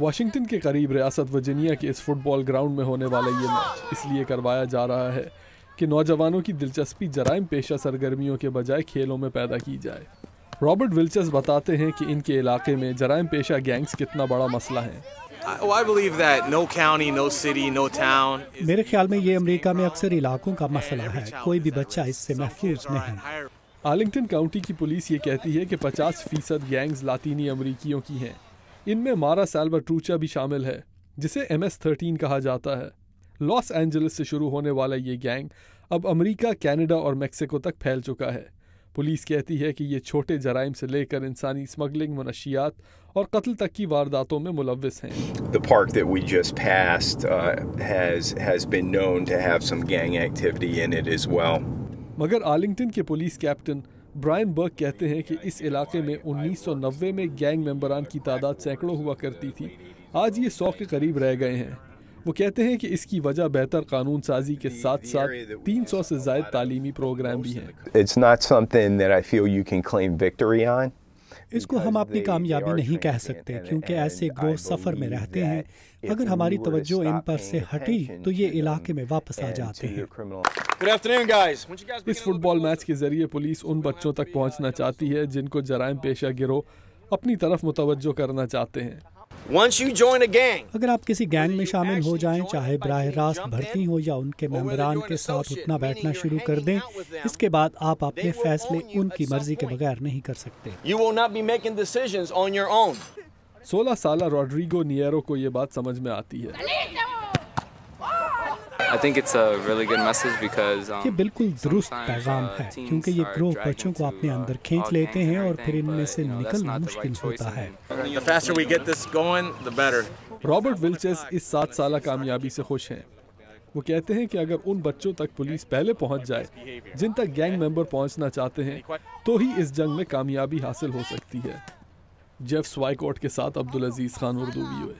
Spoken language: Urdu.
واشنگٹن کے قریب ریاست ورجینیا کے اس فٹ بال گراؤنڈ میں ہونے والا یہ میچ اس لیے کروایا جا رہا ہے کہ نوجوانوں کی دلچسپی جرائم پیشہ سرگرمیوں کے بجائے کھیلوں میں پیدا کی جائے۔ رابرٹ ولچرز بتاتے ہیں کہ ان کے علاقے میں جرائم پیشہ گینگز کتنا بڑا مسئلہ ہیں۔ میرے خیال میں یہ امریکہ میں اکثر علاقوں کا مسئلہ ہے، کوئی بھی بچہ اس سے محفوظ نہیں۔ آرلنگٹن کاؤنٹی کی پولیس یہ کہتی ہے کہ 50% گینگز لاطینی امریکیوں کی ہیں۔ ان میں مارا سالواٹروچا بھی شامل ہے، جسے MS-13 کہا جاتا ہے۔ لاس اینجلس سے شروع ہونے والا یہ گینگ اب امریکہ، کینیڈا اور میکسیکو تک پھیل چکا ہے۔ پولیس کہتی ہے کہ یہ چھوٹے جرائم سے لے کر انسانی اسمگلنگ، منشیات اور قتل تک کی وارداتوں میں ملوث ہیں۔ The park that we just passed has been known to have some gang activity in it as well. مگر آرلنگٹن کے پولیس کیپٹن برائن برک کہتے ہیں کہ اس علاقے میں 1990 میں گینگ ممبران کی تعداد سینکڑوں ہوا کرتی تھی، آج یہ 100 کے قریب رہ گئے ہیں۔ وہ کہتے ہیں کہ اس کی وجہ بہتر قانون سازی کے ساتھ ساتھ 300 سے زائد تعلیمی پروگرام بھی ہیں۔ It's not something that I feel you can claim victory on. اس کو ہم اپنی کامیابی نہیں کہہ سکتے کیونکہ ایسے گروہ سفر میں رہتے ہیں۔ اگر ہماری توجہ ان پر سے ہٹی تو یہ علاقے میں واپس آ جاتے ہیں۔ اس فٹ بال میچ کے ذریعے پولیس ان بچوں تک پہنچنا چاہتی ہے جن کو جرائم پیشہ گروہ اپنی طرف متوجہ کرنا چاہتے ہیں۔ اگر آپ کسی گینگ میں شامل ہو جائیں، چاہے براہ راست بھرتی ہو یا ان کے ممبران کے ساتھ اٹھنا بیٹھنا شروع کر دیں، اس کے بعد آپ اپنے فیصلے ان کی مرضی کے بغیر نہیں کر سکتے۔ 16 سالہ روڈریگو نیرو کو یہ بات سمجھ میں آتی ہے۔ یہ بالکل درست پیغام ہے کیونکہ یہ گروہ بچوں کو اپنے اندر کھینچ لیتے ہیں اور پھر ان میں سے نکلنا مشکل ہوتا ہے۔ رابرٹ ولچرز اس 7 سالہ کامیابی سے خوش ہیں۔ وہ کہتے ہیں کہ اگر ان بچوں تک پولیس پہلے پہنچ جائے جن تک گینگ ممبر پہنچنا چاہتے ہیں تو ہی اس جنگ میں کامیابی حاصل ہو سکتی ہے۔ جیف سوائیکوٹ کے ساتھ عبدالعزیز خان، اردو VOA۔